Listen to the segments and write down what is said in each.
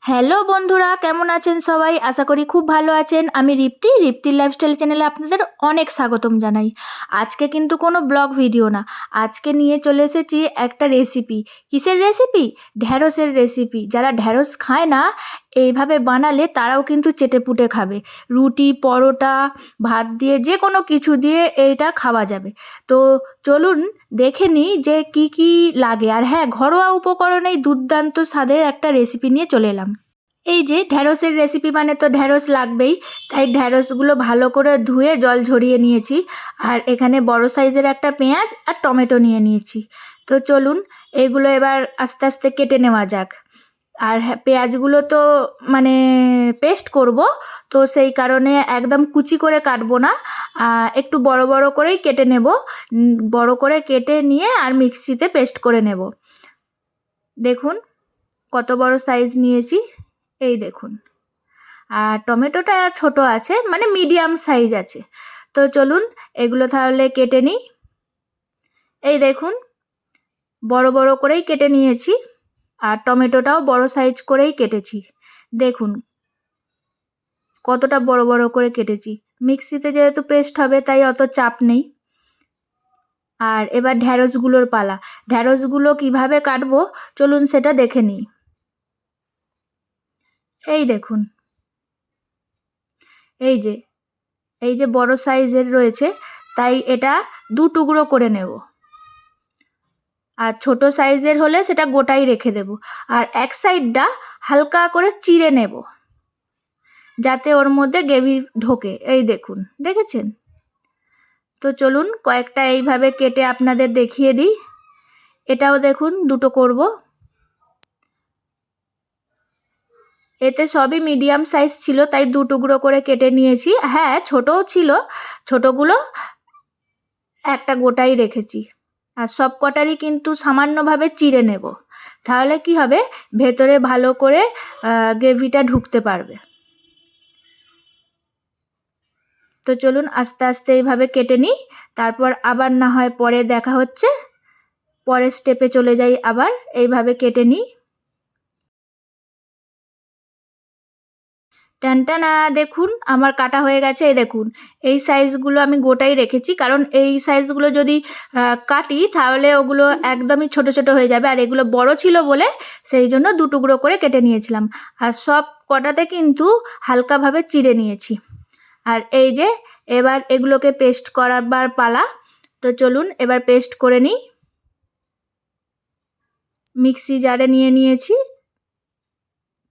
Hello বন্ধুরা, কেমন আছেন সবাই? আশা করি খুব ভালো আছেন। আমি রিপ্তির লাইফস্টাইল চ্যানেলে আপনাদের অনেক স্বাগতম জানাই। আজকে কিন্তু কোনো ব্লগ ভিডিও না, আজকে নিয়ে চলে এসেছি একটা রেসিপি। কিসের রেসিপি? ঢ্যাঁড়সের রেসিপি। যারা ঢ্যাঁড়স খায় না, এইভাবে বানালে তারাও কিন্তু চেটেপুটে খাবে। রুটি, পরোটা, ভাত দিয়ে যে কোনো কিছু দিয়ে এইটা খাওয়া যাবে। তো চলুন দেখে নিই যে কি কি লাগে। আর হ্যাঁ, ঘরোয়া উপকরণেই দুর্দান্ত স্বাদের একটা রেসিপি নিয়ে চলে এলাম। এই যে ঢ্যাঁড়সের রেসিপি মানে তো ঢ্যাঁড়স লাগবেই, তাই ঢ্যাঁড়সগুলো ভালো করে ধুয়ে জল ঝরিয়ে নিয়েছি। আর এখানে বড় সাইজের একটা পেঁয়াজ আর টমেটো নিয়ে নিয়েছি। তো চলুন এগুলো এবার আস্তে আস্তে কেটে নেওয়া যাক। আর হ্যাঁ, পেঁয়াজগুলো তো মানে পেস্ট করব, তো সেই কারণে একদম কুচি করে কাটবো না, একটু বড় বড় করেই কেটে নেব। বড় করে কেটে নিয়ে আর মিক্সিতে পেস্ট করে নেব। দেখুন কত বড় সাইজ নিয়েছি, এই দেখুন। আর টমেটোটা ছোট আছে, মানে মিডিয়াম সাইজ আছে। তো চলুন এগুলো তাহলে কেটে নিই। এই দেখুন বড় বড় করেই কেটে নিয়েছি, আর টমেটোটাও বড় সাইজ করেই কেটেছি। দেখুন কতটা বড় বড় করে কেটেছি। মিক্সিতে যেহেতু পেস্ট হবে তাই অত চাপ নেই। আর এবার ঢ্যাঁড়সগুলোর পালা। ঢ্যাঁড়সগুলো কিভাবে কাটবো চলুন সেটা দেখে নিই। এই দেখুন, এই যে এই যে বড় সাইজের রয়েছে, তাই এটা দু টুকরো করে নেব। আর ছোট সাইজের হলে সেটা গোটাই রেখে দেব। আর এক সাইডটা হালকা করে চিড়ে নেব, যাতে ওর মধ্যে গ্রেভি ঢোকে। এই দেখুন, দেখেছেন? তো চলুন কয়েকটা এইভাবে কেটে আপনাদের দেখিয়ে দিই। এটাও দেখুন দুটো করব। এতে সবই মিডিয়াম সাইজ ছিল, তাই দু টুকরো করে কেটে নিয়েছি। হ্যাঁ, ছোটও ছিল, ছোটগুলো একটা গোটাই রেখেছি। আর সব কটারই কিন্তু সামান্যভাবে চিড়ে নেব, তাহলে কি হবে, ভেতরে ভালো করে গ্রেভিটা ঢুকতে পারবে। তো চলুন আস্তে আস্তে এইভাবে কেটে নিই, তারপর আবার না হয় পরে দেখা হচ্ছে। পরের স্টেপে চলে যাই, আবার এইভাবে কেটে নিই। টানটানা, দেখুন আমার কাটা হয়ে গেছে। এই দেখুন, এই সাইজগুলো আমি গোটাই রেখেছি, কারণ এই সাইজগুলো যদি কাটি তাহলে ওগুলো একদমই ছোট ছোট হয়ে যাবে। আর এগুলো বড় ছিল বলে সেই জন্য দু টুকরো করে কেটে নিয়েছিলাম। আর সব কটাতে কিন্তু হালকাভাবে চিড়ে নিয়েছি। আর এই যে এবার এগুলোকে পেস্ট করাবার পালা। তো চলুন এবার পেস্ট করে নিই। মিক্সি জারে নিয়ে নিয়েছি।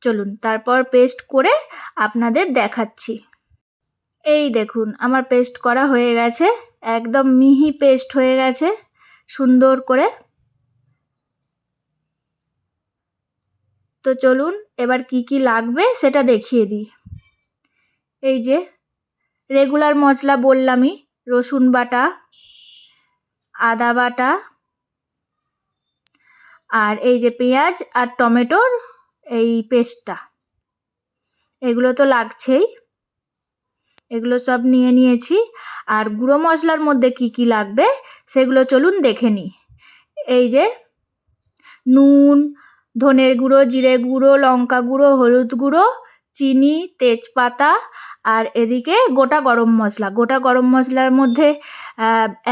চলুন তারপর পেস্ট করে আপনাদের দেখাচ্ছি। এই দেখুন আমার পেস্ট করা হয়ে গেছে, একদম মিহি পেস্ট হয়ে গেছে সুন্দর করে। তো চলুন এবার কি কি লাগবে সেটা দেখিয়ে দিই। এই যে রেগুলার মশলা বললামই, রসুন বাটা, আদা বাটা, আর এই যে পেঁয়াজ আর টমেটোর এই পেস্টটা, এগুলো তো লাগছেই। এগুলো সব নিয়ে নিয়েছি। আর গুঁড়ো মশলার মধ্যে কি কি লাগবে সেগুলো চলুন দেখে নিই। এই যে নুন, ধনের গুঁড়ো, জিরে গুঁড়ো, লঙ্কা গুঁড়ো, হলুদ গুঁড়ো, চিনি, তেজপাতা, আর এদিকে গোটা গরম মশলা। গোটা গরম মশলার মধ্যে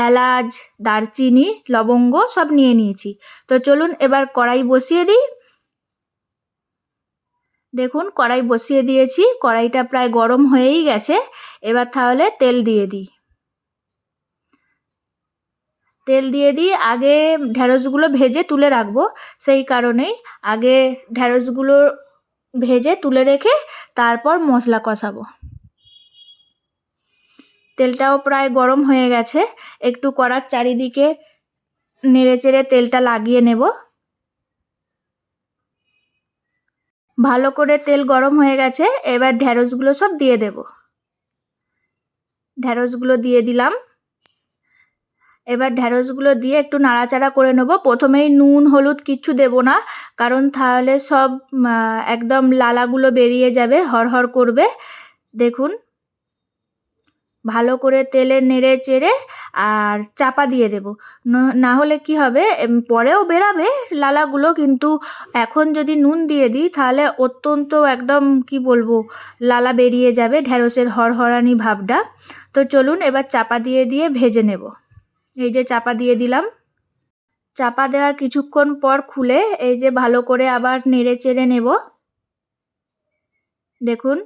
এলাচ, দারচিনি, লবঙ্গ সব নিয়ে নিয়েছি। তো চলুন এবার কড়াই বসিয়ে দিই। দেখুন কড়াই বসিয়ে দিয়েছি, কড়াইটা প্রায় গরম হয়েই গেছে। এবার তাহলে তেল দিয়ে দিই। তেল দিয়ে দিই, আগে ঢ্যাঁড়সগুলো ভেজে তুলে রাখবো, সেই কারণেই আগে ঢ্যাঁড়সগুলো ভেজে তুলে রেখে তারপর মশলা কষাবো। তেলটাও প্রায় গরম হয়ে গেছে, একটু কড়ার চারিদিকে নেড়ে চেড়ে তেলটা লাগিয়ে নেব। ভালো করে তেল গরম হয়ে গেছে, এবার ঢ্যাঁড়সগুলো সব দিয়ে দেব। ঢ্যাঁড়সগুলো দিয়ে দিলাম। এবার ঢ্যাঁড়সগুলো দিয়ে একটু নাড়াচাড়া করে নেব। প্রথমেই নুন হলুদ কিচ্ছু দেব না, কারণ তাহলে সব একদম লালাগুলো বেরিয়ে যাবে, হড়হড় করবে। দেখুন ভালো করে তেলে নেড়ে চেড়ে আর চাপা দিয়ে দেব। না হলে কি হবে, পরেও বেরাবে লালাগুলো, কিন্তু এখন যদি নুন দিয়ে দিই তাহলে অত্যন্ত একদম কি বলবো লালা বেরিয়ে যাবে, ঢ্যাঁড়সের হরহরানি ভাবটা। তো চলুন এবার চাপা দিয়ে দিয়ে ভেজে নেব। এই যে চাপা দিয়ে দিলাম। চাপা দেওয়ার কিছুক্ষণ পর খুলে এই যে ভালো করে আবার নেড়ে চেড়ে নেব। দেখুন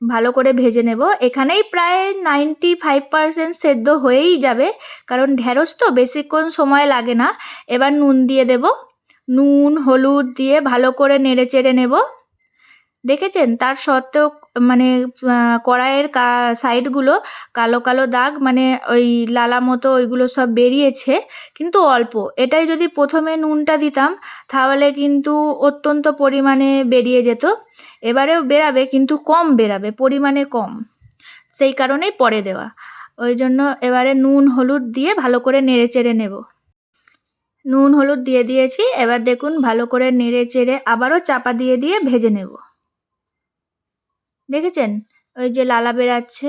ভালো করে ভেজে নেব। এখানেই প্রায় 95% সেদ্ধ হয়েই যাবে, কারণ ঢ্যাঁড়স তো বেশিক্ষণ সময় লাগে না। এবার নুন দিয়ে দেব। নুন হলুদ দিয়ে ভালো করে নেড়ে চেড়ে নেব। দেখেছেন তার সত্ত্বেও মানে কড়াইয়ের সাইডগুলো কালো কালো দাগ, মানে ওই লালা মতো ওইগুলো সব বেরিয়েছে, কিন্তু অল্প। এটাই যদি প্রথমে নুনটা দিতাম তাহলে কিন্তু অত্যন্ত পরিমাণে বেরিয়ে যেত। এবারেও বেরাবে কিন্তু কম বেরাবে, পরিমাণে কম, সেই কারণেই পরে দেওয়া। ওই জন্য এবারে নুন হলুদ দিয়ে ভালো করে নেড়ে চেড়ে নেব। নুন হলুদ দিয়ে দিয়েছি। এবার দেখুন ভালো করে নেড়ে চেড়ে আবারও চাপা দিয়ে দিয়ে ভেজে নেব। দেখেছেন ওই যে লালা বেরাচ্ছে,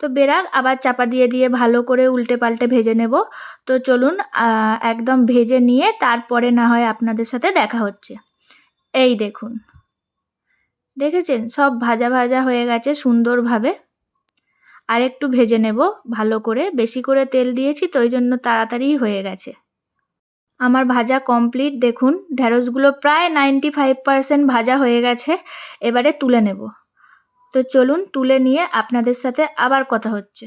তো বেরাক, আবার চাপা দিয়ে দিয়ে ভালো করে উল্টে পাল্টে ভেজে নেব। তো চলুন একদম ভেজে নিয়ে তারপরে না হয় আপনাদের সাথে দেখা হচ্ছে। এই দেখুন, দেখেছেন সব ভাজা ভাজা হয়ে গেছে সুন্দরভাবে। আর একটু ভেজে নেব ভালো করে, বেশি করে তেল দিয়েছি তো ওই জন্য তাড়াতাড়ি হয়ে গেছে। আমার ভাজা কমপ্লিট। দেখুন ঢ্যাঁড়সগুলো প্রায় 95% ভাজা হয়ে গেছে। এবারে তুলে নেব। তো চলুন তুলে নিয়ে আপনাদের সাথে আবার কথা হচ্ছে।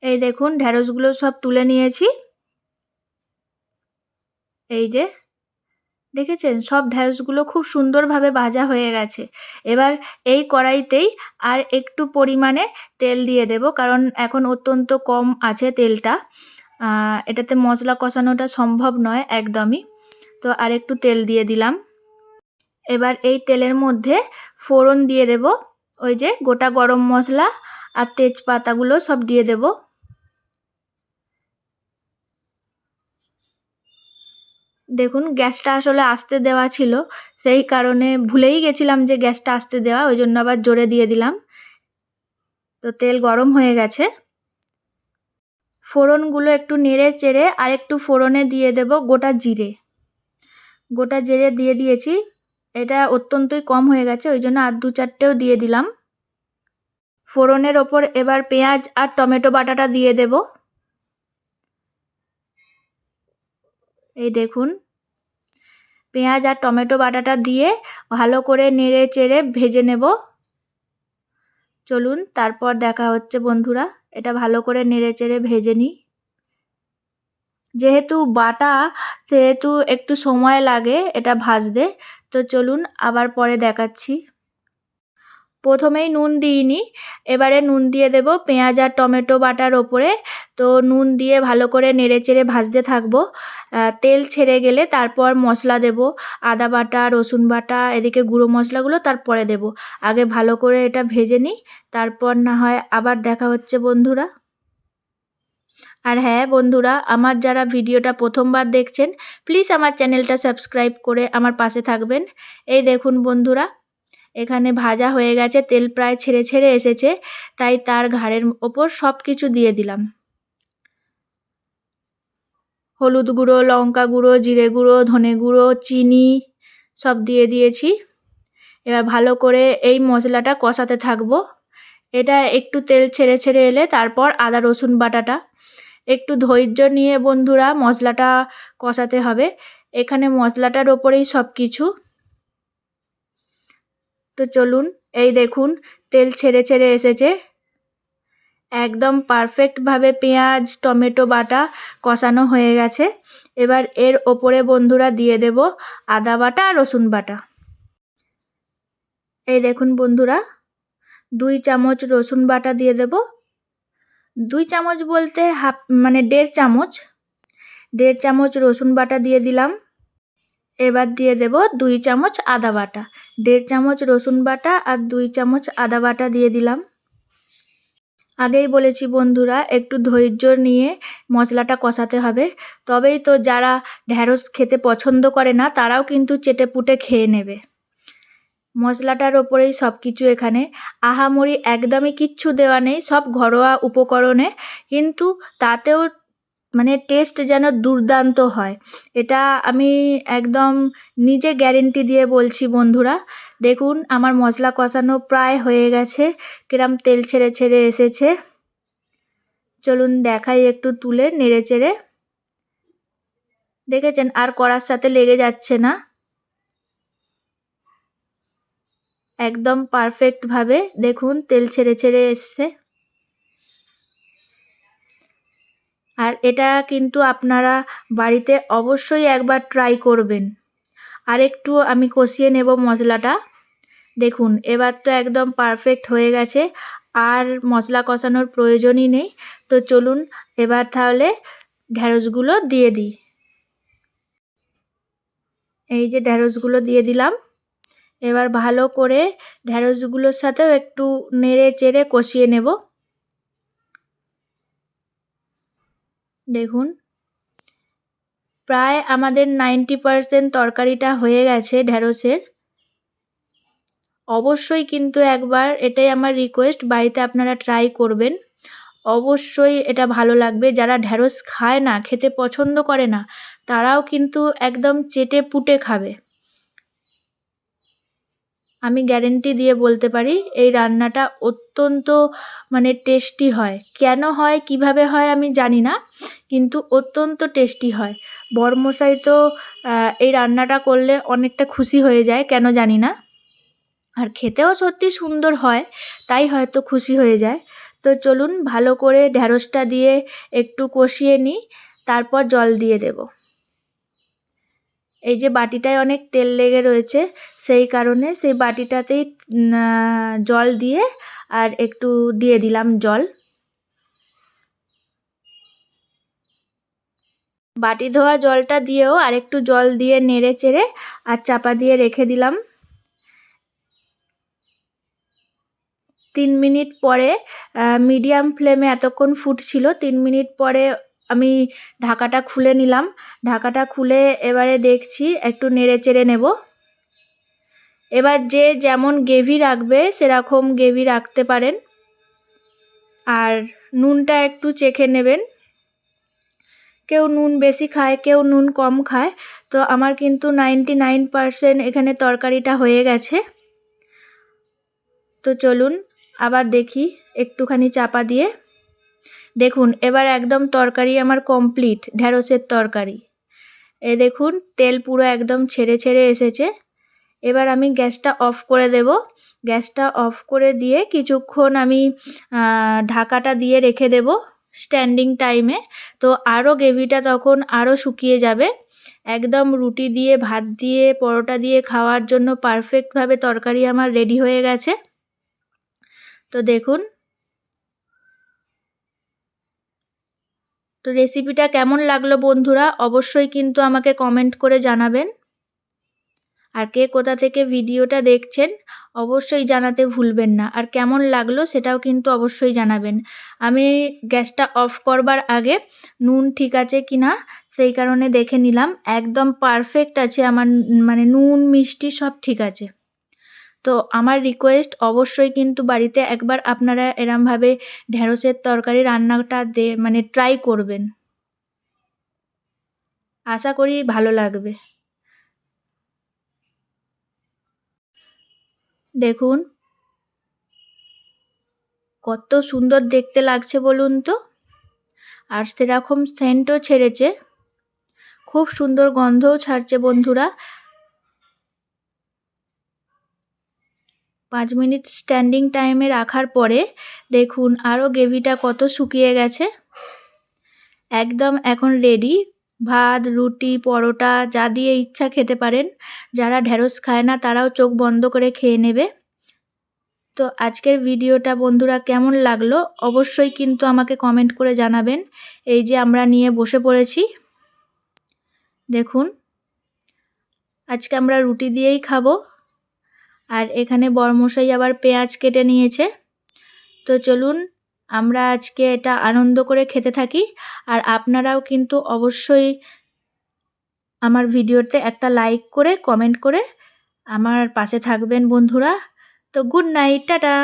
এই দেখুন ঢ্যাঁড়সগুলো সব তুলে নিয়েছি। এই যে দেখেছেন সব ঢ্যাঁড়সগুলো খুব সুন্দরভাবে ভাজা হয়ে গেছে। এবার এই কড়াইতেই আর একটু পরিমাণে তেল দিয়ে দেব, কারণ এখন অত্যন্ত কম আছে তেলটা। এটাতে মশলা কষানোটা সম্ভব নয় একদমই। তো আর একটু তেল দিয়ে দিলাম। এবার এই তেলের মধ্যে ফোড়ন দিয়ে দেব। ওই যে গোটা গরম মশলা আর তেজপাতাগুলো সব দিয়ে দেব। দেখুন গ্যাসটা আসলে আস্তে দেওয়া ছিল, সেই কারণে ভুলেই গেছিলাম যে গ্যাসটা আস্তে দেওয়া, ওই জন্য আবার জোরে দিয়ে দিলাম। তো তেল গরম হয়ে গেছে। ফোড়নগুলো একটু নেড়ে চেড়ে আর একটু ফোড়নে দিয়ে দেব গোটা জিরে। গোটা জিরে দিয়ে দিয়েছি। এটা অত্যন্তই কম হয়ে গেছে, ওই জন্য আর 2-4টেও দিয়ে দিলাম। ফোড়নের ওপর এবার পেঁয়াজ আর টমেটো বাটাটা দিয়ে দেব। এই দেখুন পেঁয়াজ আর টমেটো বাটাটা দিয়ে ভালো করে নেড়ে চেড়ে ভেজে নেব। চলুন তারপর দেখা হচ্ছে বন্ধুরা। এটা ভালো করে নেড়ে চেড়ে ভেজে নিই। যেহেতু বাটা সেহেতু একটু সময় লাগে এটা ভাজতে। তো চলুন আবার পরে দেখাচ্ছি। প্রথমেই নুন দিইনি, এবারে নুন দিয়ে দেব পেঁয়াজ আর টমেটো বাটার ওপরে। তো নুন দিয়ে ভালো করে নেড়ে চেড়ে ভাজতে থাকবো। তেল ছেড়ে গেলে তারপর মশলা দেব, আদা বাটা রসুন বাটা, এদিকে গুঁড়ো মশলাগুলো তারপরে দেব। আগে ভালো করে এটা ভেজে নিই, তারপর না হয় আবার দেখা হচ্ছে বন্ধুরা। আর হ্যাঁ বন্ধুরা, আমার যারা ভিডিওটা প্রথমবার দেখছেন প্লিজ আমার চ্যানেলটা সাবস্ক্রাইব করে আমার পাশে থাকবেন। এই দেখুন বন্ধুরা, এখানে ভাজা হয়ে গেছে, তেল প্রায় ছেড়ে ছেড়ে এসেছে, তাই তার ঘাড়ের ওপর সব কিছু দিয়ে দিলাম। হলুদ গুঁড়ো, লঙ্কা গুঁড়ো, জিরে গুঁড়ো, ধনে গুঁড়ো, চিনি সব দিয়ে দিয়েছি। এবার ভালো করে এই মশলাটা কষাতে থাকবো। এটা একটু তেল ছেড়ে ছেড়ে এলে তারপর আদা রসুন বাটাটা। একটু ধৈর্য নিয়ে বন্ধুরা মশলাটা কষাতে হবে। এখানে মশলাটার ওপরেই সব কিছু। তো চলুন, এই দেখুন তেল ছেড়ে ছেড়ে এসেছে। একদম পারফেক্টভাবে পেঁয়াজ টমেটো বাটা কষানো হয়ে গেছে। এবার এর ওপরে বন্ধুরা দিয়ে দেব আদা বাটা আর রসুন বাটা। এই দেখুন বন্ধুরা 2 চামচ রসুন বাটা দিয়ে দেব। 2 চামচ বলতে হাফ, মানে 1.5 চামচ। 1.5 চামচ রসুন বাটা দিয়ে দিলাম। এবার দিয়ে দেব 2 চামচ আদা বাটা। 1.5 চামচ রসুন বাটা আর 2 চামচ আদা বাটা দিয়ে দিলাম। আগেই বলেছি বন্ধুরা একটু ধৈর্য নিয়ে মশলাটা কষাতে হবে, তবেই তো যারা ঢ্যাঁড়স খেতে পছন্দ করে না তারাও কিন্তু চেটেপুটে খেয়ে নেবে। মশলাটার ওপরেই সব কিছু এখানে, আহামরি একদমই কিচ্ছু দেওয়া নেই, সব ঘরোয়া উপকরণে, কিন্তু তাতেও মানে টেস্ট যেন দুর্দান্ত হয়। এটা আমি একদম নিজে গ্যারেন্টি দিয়ে বলছি বন্ধুরা। দেখুন আমার মশলা কষানো প্রায় হয়ে গেছে, কিরম তেল ছেড়ে ছেড়ে এসেছে। চলুন দেখাই একটু তুলে নেড়ে চেড়ে। দেখেছেন আর কড়ার সাথে লেগে যাচ্ছে না, একদম পারফেক্টভাবে দেখুন তেল ছেড়ে ছেড়ে এসছে। আর এটা কিন্তু আপনারা বাড়িতে অবশ্যই একবার ট্রাই করবেন। আর একটু আমি কষিয়ে নেব মশলাটা। দেখুন এবার তো একদম পারফেক্ট হয়ে গেছে, আর মশলা কষানোর প্রয়োজনই নেই। তো চলুন এবার তাহলে ঢ্যাঁড়সগুলো দিয়ে দিই। এই যে ঢ্যাঁড়সগুলো দিয়ে দিলাম। এবার ভালো করে ঢ্যাঁড়সগুলোর সাথেও একটু নেড়ে চেড়ে কষিয়ে নেব। দেখুন প্রায় আমাদের 90% তরকারিটা হয়ে গেছে ঢ্যাঁড়সের। অবশ্যই কিন্তু একবার, এটাই আমার রিকোয়েস্ট, বাড়িতে আপনারা ট্রাই করবেন। অবশ্যই এটা ভালো লাগবে। যারা ঢ্যাঁড়স খায় না, খেতে পছন্দ করে না, তারাও কিন্তু একদম চেটে পুটে খাবে। আমি গ্যারেন্টি দিয়ে বলতে পারি এই রান্নাটা অত্যন্ত মানে টেস্টি হয়। কেন হয় কিভাবে হয় আমি জানি না, কিন্তু অত্যন্ত টেস্টি হয়। বরমশাই তো এই রান্নাটা করলে অনেকটা খুশি হয়ে যায়, কেন জানি না। আর খেতেও সত্যি সুন্দর হয়, তাই হয়তো খুশি হয়ে যায়। তো চলুন ভালো করে ঢ্যাঁড়সটা দিয়ে একটু কষিয়ে নিই, তারপর জল দিয়ে দেব। এই যে বাটিটায় অনেক তেল লেগে রয়েছে, সেই কারণে সেই বাটিটাতেই জল দিয়ে আর একটু দিয়ে দিলাম জল। বাটি ধোয়া জলটা দিয়েও আর একটু জল দিয়ে নেড়ে চেড়ে আর চাপা দিয়ে রেখে দিলাম। 3 মিনিট পরে মিডিয়াম ফ্লেমে এতক্ষণ ফুটছিল। 3 মিনিট পরে আমি ঢাকাটা খুলে নিলাম। ঢাকাটা খুলে এবারে দেখছি, একটু নেড়ে চেড়ে নেব। এবার যে যেমন গ্রেভি রাখবে সেরকম গ্রেভি রাখতে পারেন। আর নুনটা একটু চেখে নেবেন। কেউ নুন বেশি খায়, কেউ নুন কম খায়। তো আমার কিন্তু 99% এখানে তরকারিটা হয়ে গেছে। তো চলুন আবার দেখি একটুখানি চাপা দিয়ে। দেখুন এবার একদম তরকারি আমার কমপ্লিট, ঢ্যাঁড়সের তরকারি। এ দেখুন তেল পুরো একদম ছেড়ে ছেড়ে এসেছে। এবার আমি গ্যাসটা অফ করে দেব। গ্যাসটা অফ করে দিয়ে কিছুক্ষণ আমি ঢাকাটা দিয়ে রেখে দেব স্ট্যান্ডিং টাইমে। তো আরও গ্রেভিটা তখন আরও শুকিয়ে যাবে। একদম রুটি দিয়ে, ভাত দিয়ে, পরোটা দিয়ে খাওয়ার জন্য পারফেক্টভাবে তরকারি আমার রেডি হয়ে গেছে। তো দেখুন, তো রেসিপিটা কেমন লাগলো বন্ধুরা অবশ্যই কিন্তু আমাকে কমেন্ট করে জানাবেন। আর কে কোথা থেকে ভিডিওটা দেখছেন অবশ্যই জানাতে ভুলবেন না। আর কেমন লাগলো সেটাও কিন্তু অবশ্যই জানাবেন। আমি গ্যাসটা অফ করবার আগে নুন ঠিক আছে কি না সেই কারণে দেখে নিলাম। একদম পারফেক্ট আছে আমার, মানে নুন মিষ্টি সব ঠিক আছে। তো আমার রিকোয়েস্ট অবশ্যই কিন্তু বাড়িতে একবার আপনারা এরমভাবে ঢ্যাঁড়সের তরকারি রান্নাটা মানে ট্রাই করবেন। আশা করি ভালো লাগবে। দেখুন কত সুন্দর দেখতে লাগছে বলুন তো, আর সেরকম সেন্টও ছেড়েছে, খুব সুন্দর গন্ধও ছাড়ছে বন্ধুরা। 5 মিনিট স্ট্যান্ডিং টাইমে রাখার পরে দেখুন আরও গ্রেভিটা কত শুকিয়ে গেছে। একদম এখন রেডি। ভাত, রুটি, পরোটা যা দিয়ে ইচ্ছা খেতে পারেন। যারা ঢ্যাঁড়স খায় না তারাও চোখ বন্ধ করে খেয়ে নেবে। তো আজকের ভিডিওটা বন্ধুরা কেমন লাগলো অবশ্যই কিন্তু আমাকে কমেন্ট করে জানাবেন। এই যে আমরা নিয়ে বসে পড়েছি। দেখুন আজকে আমরা রুটি দিয়েই খাবো। আর এখানে বরমশাই আবার পেঁয়াজ কেটে নিয়েছে। তো চলুন আমরা আজকে এটা আনন্দ করে খেতে থাকি। আর আপনারাও কিন্তু অবশ্যই আমার ভিডিওতে একটা লাইক করে কমেন্ট করে আমার পাশে থাকবেন বন্ধুরা। তো গুড নাইট, টাটা।